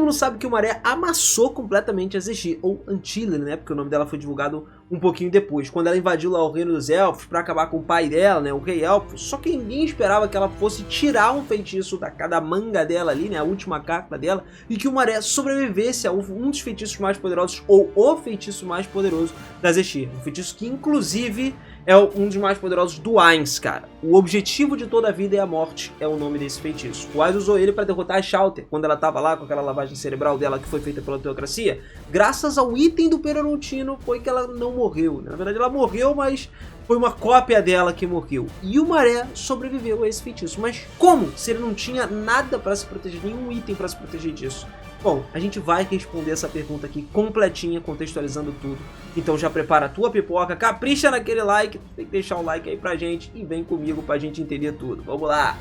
mundo sabe que o Maré amassou completamente a Zexi, ou Antilles, né, porque o nome dela foi divulgado um pouquinho depois, quando ela invadiu lá o reino dos elfos para acabar com o pai dela, né, o rei elfo. Só que ninguém esperava que ela fosse tirar um feitiço da manga dela ali, né, a última carta dela, e que o Maré sobrevivesse a um dos feitiços mais poderosos, ou o feitiço mais poderoso da Zexi. Um feitiço que inclusive é um dos mais poderosos do Ainz, cara. O objetivo de toda a vida é a morte, é o nome desse feitiço. O Ainz usou ele para derrotar a Shallter, quando ela tava lá com aquela lavagem cerebral dela que foi feita pela teocracia. Graças ao item do Perorontino foi que ela não morreu. Na verdade ela morreu, mas foi uma cópia dela que morreu. E o Maré sobreviveu a esse feitiço. Mas como? Se ele não tinha nada para se proteger, nenhum item para se proteger disso. Bom, a gente vai responder essa pergunta aqui completinha, contextualizando tudo. Então já prepara a tua pipoca, capricha naquele like, tem que deixar um like aí pra gente e vem comigo pra gente entender tudo. Vamos lá!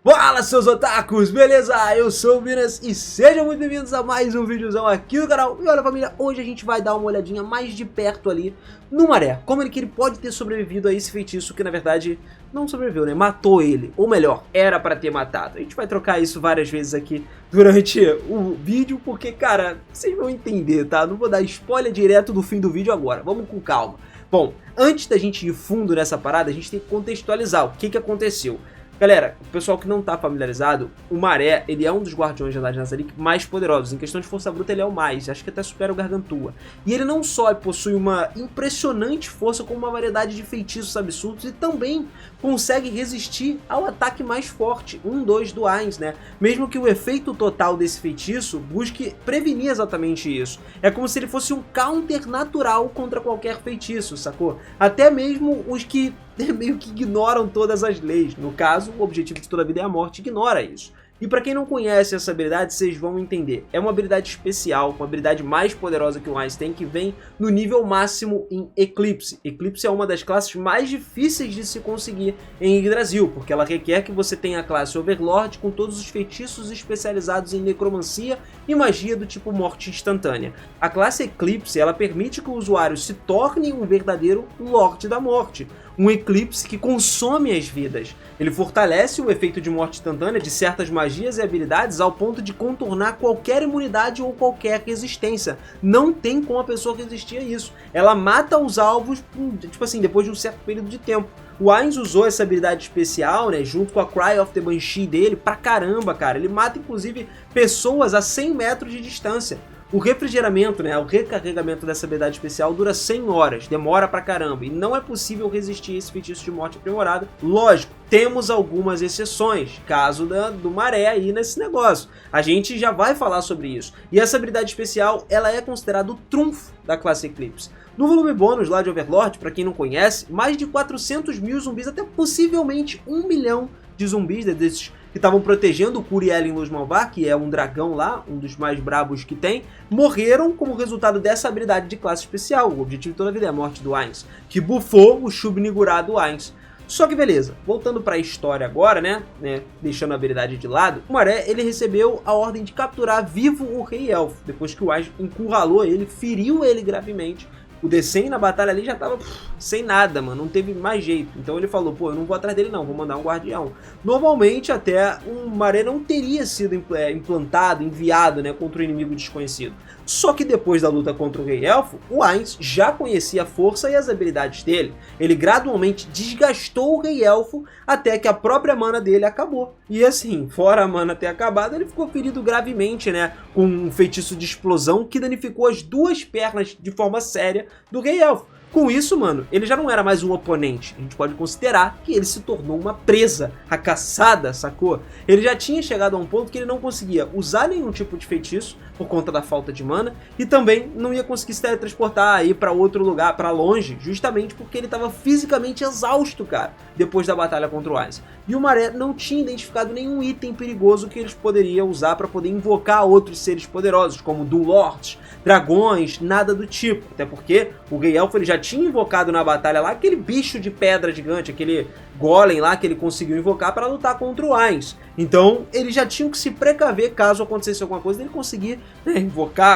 Fala, seus otakus, beleza? Eu sou o Minas e sejam muito bem-vindos a mais um videozão aqui no canal. E olha, família, hoje a gente vai dar uma olhadinha mais de perto ali no Maré. Como ele pode ter sobrevivido a esse feitiço que, na verdade, não sobreviveu, né? Matou ele. Ou melhor, era pra ter matado. A gente vai trocar isso várias vezes aqui durante o vídeo, porque, cara, vocês vão entender, tá? Não vou dar spoiler direto do fim do vídeo agora. Vamos com calma. Bom, antes da gente ir fundo nessa parada, a gente tem que contextualizar o que aconteceu. Galera, o pessoal que não tá familiarizado, o Maré, ele é um dos guardiões de Nazarick mais poderosos. Em questão de força bruta, ele é o mais, acho que até supera o Gargantua. E ele não só possui uma impressionante força, como uma variedade de feitiços absurdos, e também consegue resistir ao ataque mais forte, 1-2 do Ainz, né? Mesmo que o efeito total desse feitiço busque prevenir exatamente isso. É como se ele fosse um counter natural contra qualquer feitiço, sacou? Até mesmo os que meio que ignoram todas as leis. No caso, o objetivo de toda a vida é a morte, ignora isso. E pra quem não conhece essa habilidade, vocês vão entender. É uma habilidade especial, uma habilidade mais poderosa que o Ainz tem, que vem no nível máximo em Eclipse. Eclipse é uma das classes mais difíceis de se conseguir em Yggdrasil, porque ela requer que você tenha a classe Overlord com todos os feitiços especializados em necromancia e magia do tipo morte instantânea. A classe Eclipse, ela permite que o usuário se torne um verdadeiro Lorde da Morte. Um eclipse que consome as vidas. Ele fortalece o efeito de morte instantânea de certas magias e habilidades ao ponto de contornar qualquer imunidade ou qualquer resistência. Não tem como a pessoa resistir a isso. Ela mata os alvos, tipo assim, depois de um certo período de tempo. O Ainz usou essa habilidade especial, né, junto com a Cry of the Banshee dele, pra caramba, cara. Ele mata, inclusive, pessoas a 100 metros de distância. O refrigeramento, né, o recarregamento dessa habilidade especial dura 100 horas, demora pra caramba, e não é possível resistir a esse feitiço de morte aprimorada. Lógico, temos algumas exceções, caso do Maré aí nesse negócio. A gente já vai falar sobre isso. E essa habilidade especial, ela é considerada o trunfo da classe Eclipse. No volume bônus lá de Overlord, pra quem não conhece, mais de 400 mil zumbis, até possivelmente 1 milhão de zumbis, desses que estavam protegendo o Curiel em Luz Malvar, que é um dragão lá, um dos mais brabos que tem, morreram como resultado dessa habilidade de classe especial. O objetivo de toda a vida é a morte do Ainz, que bufou o Shub-Niggurath do Ainz. Só que beleza, voltando para a história agora, né, deixando a habilidade de lado, o Maré, ele recebeu a ordem de capturar vivo o Rei Elfo, depois que o Ainz encurralou ele, feriu ele gravemente. O Decem na batalha ali já tava sem nada, mano, não teve mais jeito. Então ele falou, pô, eu não vou atrás dele não, vou mandar um guardião. Normalmente até um Maré não teria sido implantado, enviado, né, contra o inimigo desconhecido. Só que depois da luta contra o Rei Elfo, o Ainz já conhecia a força e as habilidades dele. Ele gradualmente desgastou o Rei Elfo até que a própria mana dele acabou. E assim, fora a mana ter acabado, ele ficou ferido gravemente, né, com um feitiço de explosão que danificou as duas pernas de forma séria do Rei Elfo. Com isso, mano, ele já não era mais um oponente. A gente pode considerar que ele se tornou uma presa, a caçada, sacou? Ele já tinha chegado a um ponto que ele não conseguia usar nenhum tipo de feitiço por conta da falta de mana e também não ia conseguir se teletransportar, ir pra outro lugar, pra longe, justamente porque ele tava fisicamente exausto, cara, depois da batalha contra o Ainz. E o Maré não tinha identificado nenhum item perigoso que eles poderiam usar para poder invocar outros seres poderosos, como Doom Lords, dragões, nada do tipo. Até porque o Rei Elfo ele já tinha invocado na batalha lá aquele bicho de pedra gigante, aquele golem lá que ele conseguiu invocar para lutar contra o Ainz. Então eles já tinham que se precaver caso acontecesse alguma coisa, ele conseguir, né,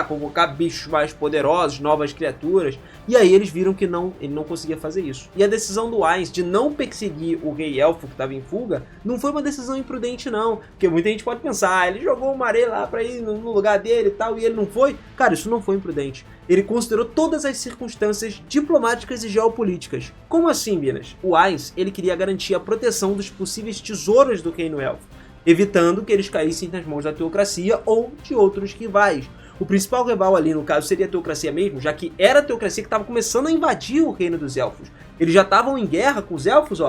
convocar bichos mais poderosos, novas criaturas. E aí eles viram que ele não conseguia fazer isso. E a decisão do Ainz de não perseguir o rei elfo que estava em fuga não foi uma decisão imprudente não, porque muita gente pode pensar, ele jogou o Maré lá para ir no lugar dele e tal, e ele não foi. Cara, isso não foi imprudente. Ele considerou todas as circunstâncias diplomáticas e geopolíticas. Como assim, Minas? O Ainz, ele queria garantir a proteção dos possíveis tesouros do reino elfo, evitando que eles caíssem nas mãos da teocracia ou de outros rivais. O principal rival ali, no caso, seria a teocracia mesmo, já que era a teocracia que estava começando a invadir o reino dos elfos. Eles já estavam em guerra com os elfos,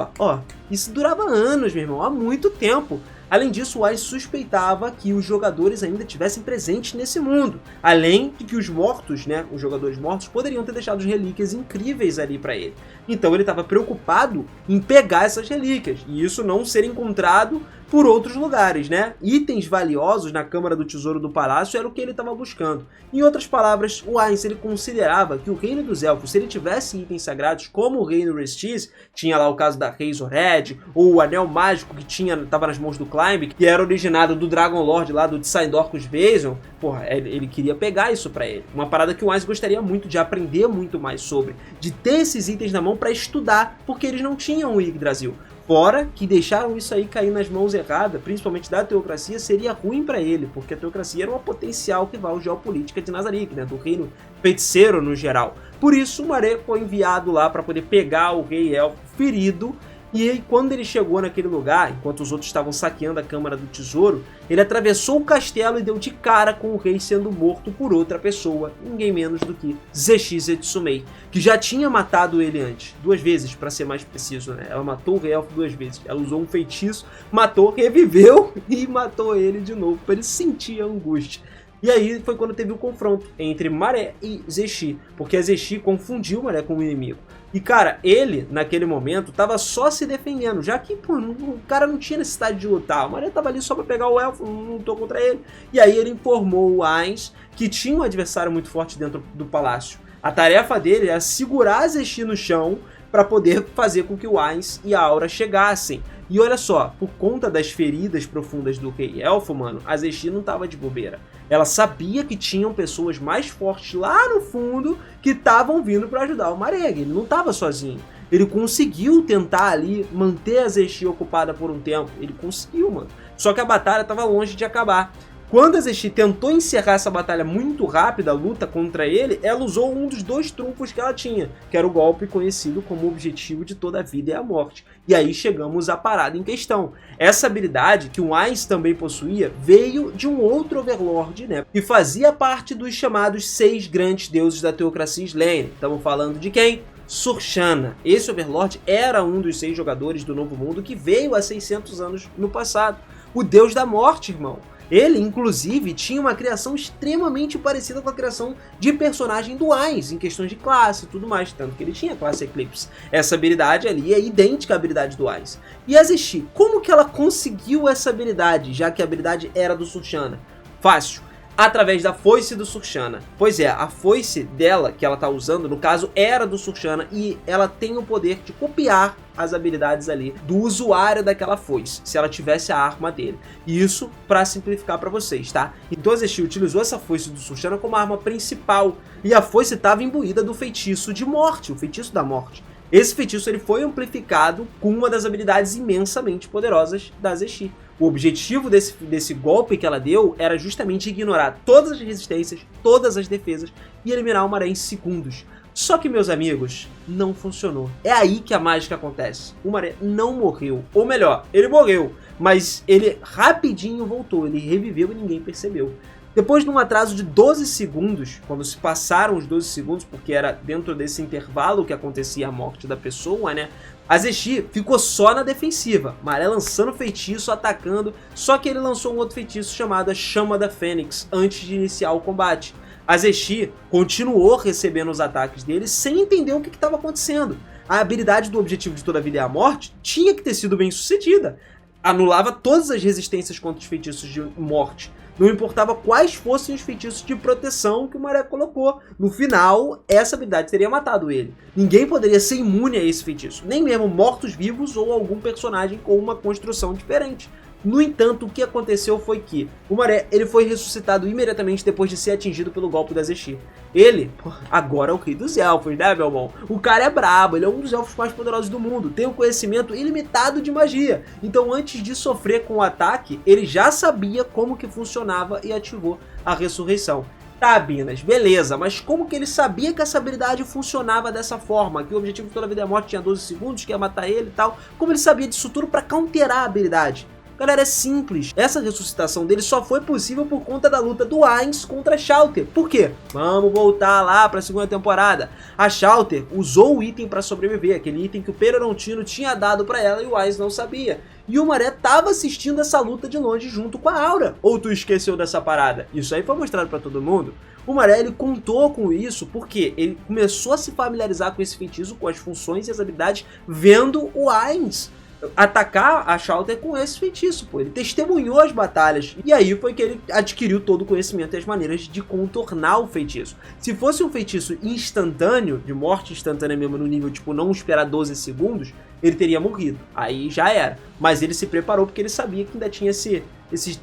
isso durava anos, meu irmão, há muito tempo. Além disso, o Ainz suspeitava que os jogadores ainda tivessem presentes nesse mundo, além de que os mortos, né, os jogadores mortos, poderiam ter deixado relíquias incríveis ali para ele. Então ele estava preocupado em pegar essas relíquias, e isso não ser encontrado por outros lugares, né? Itens valiosos na Câmara do Tesouro do Palácio era o que ele estava buscando. Em outras palavras, o Ainz, ele considerava que o Reino dos Elfos, se ele tivesse itens sagrados como o Reino Restis, tinha lá o caso da Razorhead, ou o Anel Mágico que estava nas mãos do Climb, que era originado do Dragon Lord lá do Tsindorcus Vaison, porra, ele queria pegar isso pra ele. Uma parada que o Ainz gostaria muito de aprender muito mais sobre, de ter esses itens na mão pra estudar, porque eles não tinham o Yggdrasil. Fora que deixaram isso aí cair nas mãos erradas, principalmente da teocracia, seria ruim para ele, porque a teocracia era uma potencial rival geopolítica de Nazarick, né, do reino feiticeiro no geral. Por isso, o Maré foi enviado lá para poder pegar o rei elfo ferido. E aí, quando ele chegou naquele lugar, enquanto os outros estavam saqueando a Câmara do Tesouro, ele atravessou o castelo e deu de cara com o rei sendo morto por outra pessoa, ninguém menos do que Zexis Etsumei, que já tinha matado ele antes, 2 vezes para ser mais preciso, né? Ela matou o rei elfo 2 vezes, ela usou um feitiço, matou, reviveu e matou ele de novo, para ele sentir a angústia. E aí foi quando teve o confronto entre Maré e Zexi, porque a Zexi confundiu o Maré com o inimigo. E cara, ele, naquele momento, tava só se defendendo, já que pô, o cara não tinha necessidade de lutar. O Maré tava ali só pra pegar o elfo, não lutou contra ele. E aí ele informou o Ainz que tinha um adversário muito forte dentro do palácio. A tarefa dele era segurar a Zexi no chão para poder fazer com que o Ainz e a Aura chegassem. E olha só, por conta das feridas profundas do rei elfo, mano, a Zexi não tava de bobeira. Ela sabia que tinham pessoas mais fortes lá no fundo que estavam vindo para ajudar o Maré. Ele não tava sozinho. Ele conseguiu tentar ali manter a Zexi ocupada por um tempo. Ele conseguiu, mano. Só que a batalha tava longe de acabar. Quando a Zexi tentou encerrar essa batalha muito rápida, a luta contra ele, ela usou um dos 2 trunfos que ela tinha, que era o golpe conhecido como objetivo de toda a vida é a morte. E aí chegamos à parada em questão. Essa habilidade, que o Ainz também possuía, veio de um outro Overlord, né? E fazia parte dos chamados 6 grandes deuses da teocracia Slane. Estamos falando de quem? Surshana. Esse Overlord era um dos 6 jogadores do Novo Mundo que veio há 600 anos no passado. O deus da morte, irmão. Ele, inclusive, tinha uma criação extremamente parecida com a criação de personagem do Ainz, em questões de classe e tudo mais, tanto que ele tinha a classe Eclipse. Essa habilidade ali é idêntica à habilidade do Ainz. E a Zexi, como que ela conseguiu essa habilidade, já que a habilidade era do Surshana? Fácil. Através da foice do Surshana. Pois é, a foice dela, que ela tá usando, no caso, era do Surshana e ela tem o poder de copiar as habilidades ali do usuário daquela foice, se ela tivesse a arma dele. E isso para simplificar para vocês, tá? Então a Zexi utilizou essa foice do Surshana como arma principal e a foice estava imbuída do feitiço de morte, o feitiço da morte. Esse feitiço ele foi amplificado com uma das habilidades imensamente poderosas da Zexi. O objetivo desse golpe que ela deu era justamente ignorar todas as resistências, todas as defesas e eliminar o Maré em segundos. Só que, meus amigos, não funcionou. É aí que a mágica acontece. O Maré não morreu. Ou melhor, ele morreu, mas ele rapidinho voltou. Ele reviveu e ninguém percebeu. Depois de um atraso de 12 segundos, quando se passaram os 12 segundos, porque era dentro desse intervalo que acontecia a morte da pessoa, né? A Zexi ficou só na defensiva, Maré lançando feitiço, atacando, só que ele lançou um outro feitiço chamado a Chama da Fênix, antes de iniciar o combate. A Zexi continuou recebendo os ataques dele sem entender o que estava acontecendo. A habilidade do objetivo de toda a vida é a morte tinha que ter sido bem sucedida. Anulava todas as resistências contra os feitiços de morte. Não importava quais fossem os feitiços de proteção que o Maré colocou. No final, essa habilidade teria matado ele. Ninguém poderia ser imune a esse feitiço. Nem mesmo mortos-vivos ou algum personagem com uma construção diferente. No entanto, o que aconteceu foi que o Maré ele foi ressuscitado imediatamente depois de ser atingido pelo golpe da Zexi. Ele, agora é o rei dos elfos, né, meu irmão? O cara é brabo, ele é um dos elfos mais poderosos do mundo, tem um conhecimento ilimitado de magia. Então, antes de sofrer com o ataque, ele já sabia como que funcionava e ativou a ressurreição. Tá, Binas, beleza, mas como que ele sabia que essa habilidade funcionava dessa forma? Que o objetivo de toda a vida é a morte tinha 12 segundos, que ia matar ele e tal. Como ele sabia disso tudo pra counterar a habilidade? Galera, é simples. Essa ressuscitação dele só foi possível por conta da luta do Ainz contra a Shallter. Por quê? Vamos voltar lá para a segunda temporada. A Shallter usou o item para sobreviver, aquele item que o Peronontino tinha dado para ela e o Ainz não sabia. E o Maré tava assistindo essa luta de longe junto com a Aura. Ou tu esqueceu dessa parada? Isso aí foi mostrado para todo mundo. O Maré, ele contou com isso porque ele começou a se familiarizar com esse feitiço, com as funções e as habilidades, vendo o Ainz atacar a Shallter com esse feitiço, pô. Ele testemunhou as batalhas, e aí foi que ele adquiriu todo o conhecimento e as maneiras de contornar o feitiço. Se fosse um feitiço instantâneo, de morte instantânea mesmo, no nível, tipo, não esperar 12 segundos, ele teria morrido, aí já era. Mas ele se preparou porque ele sabia que ainda tinha esse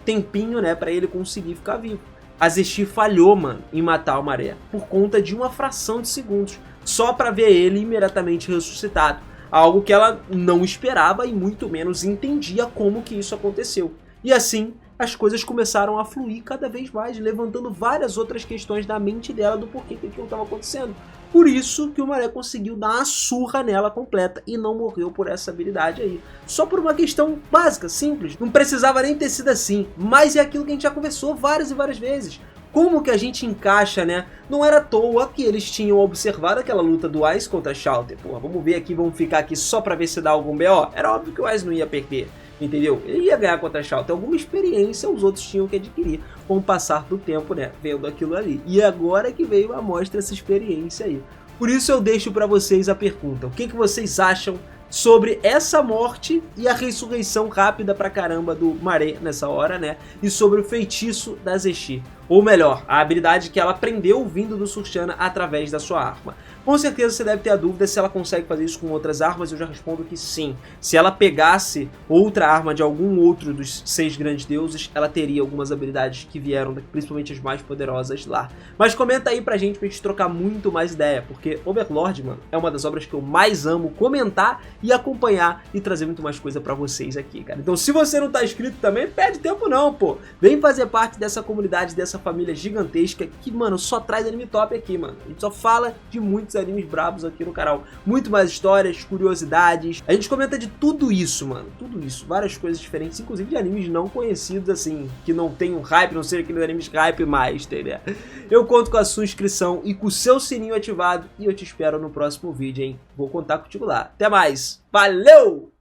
tempinho, né, pra ele conseguir ficar vivo. A Zesty falhou, mano, em matar o Maré, por conta de uma fração de segundos, só pra ver ele imediatamente ressuscitado. Algo que ela não esperava e muito menos entendia como que isso aconteceu. E assim, as coisas começaram a fluir cada vez mais, levantando várias outras questões na mente dela do porquê que aquilo estava acontecendo. Por isso que o Maré conseguiu dar uma surra nela completa e não morreu por essa habilidade aí. Só por uma questão básica, simples. Não precisava nem ter sido assim, mas é aquilo que a gente já conversou várias e várias vezes. Como que a gente encaixa, né? Não era à toa que eles tinham observado aquela luta do Ainz contra a Shallter. Porra, vamos ver aqui, vamos ficar aqui só pra ver se dá algum BO. Era óbvio que o Ainz não ia perder, entendeu? Ele ia ganhar contra a Shallter. Alguma experiência os outros tinham que adquirir com o passar do tempo, né? Vendo aquilo ali. E agora que veio a mostra essa experiência aí. Por isso eu deixo pra vocês a pergunta. O que vocês acham sobre essa morte e a ressurreição rápida pra caramba do Maré nessa hora, né? E sobre o feitiço da Zesty. Ou melhor, a habilidade que ela aprendeu vindo do Surshana através da sua arma. Com certeza você deve ter a dúvida se ela consegue fazer isso com outras armas, eu já respondo que sim. Se ela pegasse outra arma de algum outro dos 6 grandes deuses, ela teria algumas habilidades que vieram, principalmente as mais poderosas lá. Mas comenta aí pra gente trocar muito mais ideia, porque Overlord, mano, é uma das obras que eu mais amo comentar e acompanhar e trazer muito mais coisa pra vocês aqui, cara. Então se você não tá inscrito também, perde tempo não, pô. Vem fazer parte dessa comunidade, dessa família gigantesca que, mano, só traz anime top aqui, mano. A gente só fala de muitos animes brabos aqui no canal. Muito mais histórias, curiosidades. A gente comenta de tudo isso, mano. Tudo isso. Várias coisas diferentes, inclusive de animes não conhecidos, assim, que não tem um hype, não sei aqueles animes hype mais, entendeu? Eu conto com a sua inscrição e com o seu sininho ativado e eu te espero no próximo vídeo, hein? Vou contar contigo lá. Até mais. Valeu!